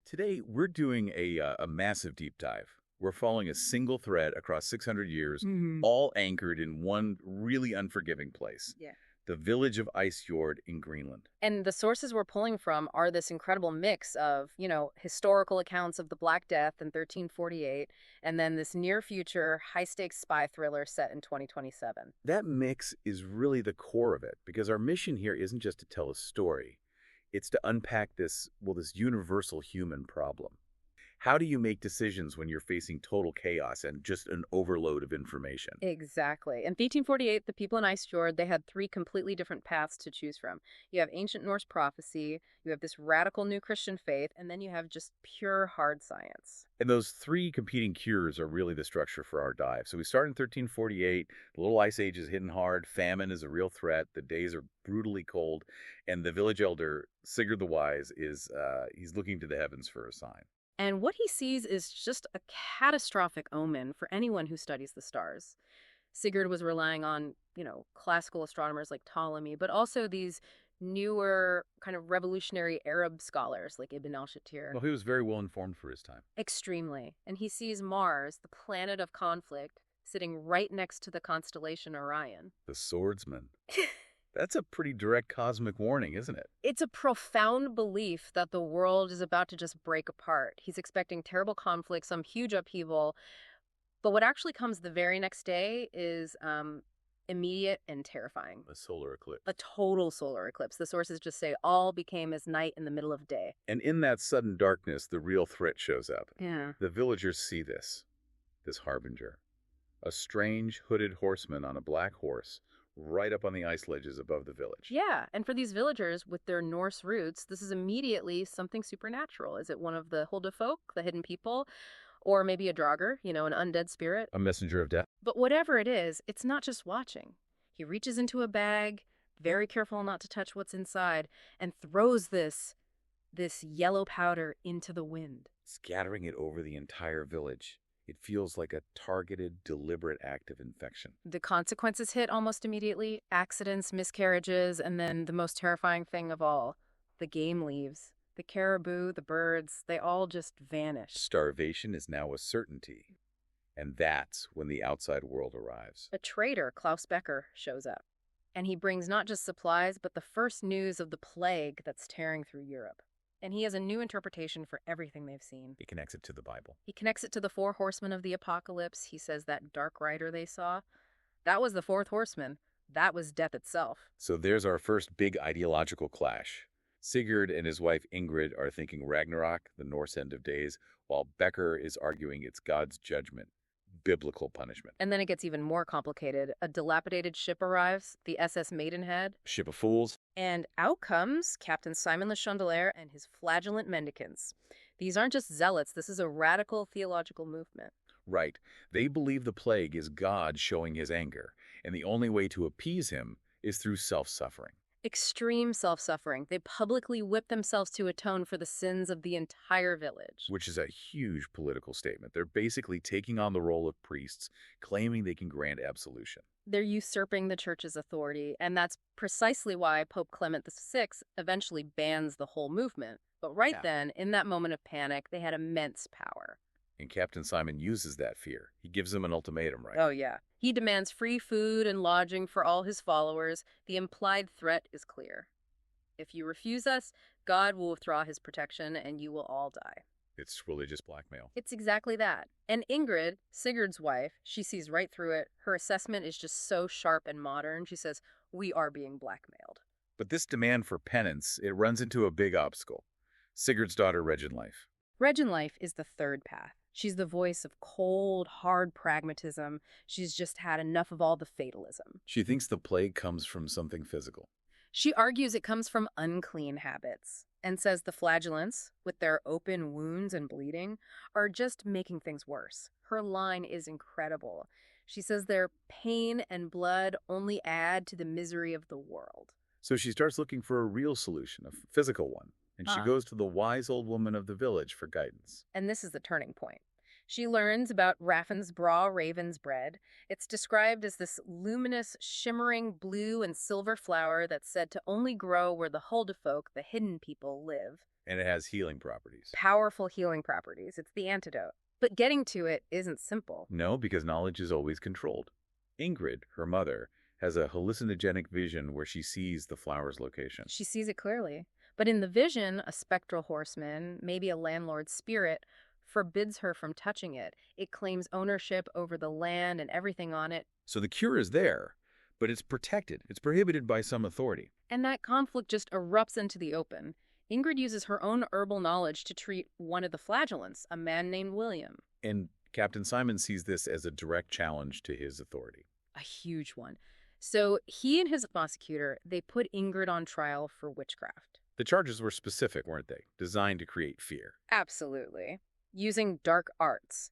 Today, we're doing a massive deep dive. We're following a single thread across 600 years, all anchored in one really unforgiving place. Yeah. The village of Icefjord in Greenland. And the sources we're pulling from are this incredible mix of, historical accounts of the Black Death in 1348, and then this near-future, high-stakes spy thriller set in 2027. That mix is really the core of it, because our mission here isn't just to tell a story. It's to unpack this universal human problem. How do you make decisions when you're facing total chaos and just an overload of information? Exactly. In 1848, the people in Icefjord, they had three completely different paths to choose from. You have ancient Norse prophecy, you have this radical new Christian faith, and then you have just pure hard science. And those three competing cures are really the structure for our dive. So we start in 1348, the Little Ice Age is hitting hard, famine is a real threat, the days are brutally cold, and the village elder, Sigurd the Wise, he's looking to the heavens for a sign. And what he sees is just a catastrophic omen for anyone who studies the stars. Sigurd was relying on, classical astronomers like Ptolemy, but also these newer kind of revolutionary Arab scholars like Ibn al-Shatir. Well, he was very well informed for his time. Extremely. And he sees Mars, the planet of conflict, sitting right next to the constellation Orion. The swordsman. That's a pretty direct cosmic warning, isn't it? It's a profound belief that the world is about to just break apart. He's expecting terrible conflict, some huge upheaval. But what actually comes the very next day is immediate and terrifying. A solar eclipse. A total solar eclipse. The sources just say all became as night in the middle of day. And in that sudden darkness, the real threat shows up. Yeah. The villagers see this harbinger. A strange hooded horseman on a black horse, right up on the ice ledges above the village. Yeah, and for these villagers with their Norse roots, this is immediately something supernatural. Is it one of the Huldafolk, the hidden people, or maybe a Draugr, an undead spirit? A messenger of death. But whatever it is, it's not just watching. He reaches into a bag, very careful not to touch what's inside, and throws this yellow powder into the wind, scattering it over the entire village. It feels like a targeted, deliberate act of infection. The consequences hit almost immediately. Accidents, miscarriages, and then the most terrifying thing of all, the game leaves. The caribou, the birds, they all just vanish. Starvation is now a certainty. And that's when the outside world arrives. A trader, Klaus Becker, shows up. And he brings not just supplies, but the first news of the plague that's tearing through Europe. And he has a new interpretation for everything they've seen. He connects it to the Bible. He connects it to the four horsemen of the apocalypse. He says that dark rider they saw, that was the fourth horseman. That was death itself. So there's our first big ideological clash. Sigurd and his wife Ingrid are thinking Ragnarok, the Norse end of days, while Becker is arguing it's God's judgment, biblical punishment. And then it gets even more complicated. A dilapidated ship arrives, the SS Maidenhead. Ship of fools. And out comes Captain Simon Le Chaundelere and his flagellant mendicants. These aren't just zealots. This is a radical theological movement. Right. They believe the plague is God showing his anger, and the only way to appease him is through self-suffering. Extreme self-suffering. They publicly whip themselves to atone for the sins of the entire village. Which is a huge political statement. They're basically taking on the role of priests, claiming they can grant absolution. They're usurping the church's authority, and that's precisely why Pope Clement VI eventually bans the whole movement. But then, in that moment of panic, they had immense power. And Captain Simon uses that fear. He gives them an ultimatum, right? Oh, yeah. He demands free food and lodging for all his followers. The implied threat is clear. If you refuse us, God will withdraw his protection and you will all die. It's religious blackmail. It's exactly that. And Ingrid, Sigurd's wife, she sees right through it. Her assessment is just so sharp and modern. She says, we are being blackmailed. But this demand for penance, it runs into a big obstacle. Sigurd's daughter, Reginleif. Reginleif is the third path. She's the voice of cold, hard pragmatism. She's just had enough of all the fatalism. She thinks the plague comes from something physical. She argues it comes from unclean habits and says the flagellants, with their open wounds and bleeding, are just making things worse. Her line is incredible. She says their pain and blood only add to the misery of the world. So she starts looking for a real solution, a physical one. And she goes to the wise old woman of the village for guidance. And this is the turning point. She learns about Raffin's Bra Raven's bread. It's described as this luminous, shimmering blue and silver flower that's said to only grow where the Huldafolk, the hidden people, live. And it has healing properties. Powerful healing properties. It's the antidote. But getting to it isn't simple. No, because knowledge is always controlled. Ingrid, her mother, has a hallucinogenic vision where she sees the flower's location. She sees it clearly. But in the vision, a spectral horseman, maybe a landlord's spirit, forbids her from touching it. It claims ownership over the land and everything on it. So the cure is there, but it's protected. It's prohibited by some authority. And that conflict just erupts into the open. Ingrid uses her own herbal knowledge to treat one of the flagellants, a man named William. And Captain Simon sees this as a direct challenge to his authority. A huge one. So he and his prosecutor, they put Ingrid on trial for witchcraft. The charges were specific, weren't they? Designed to create fear. Absolutely. Using dark arts.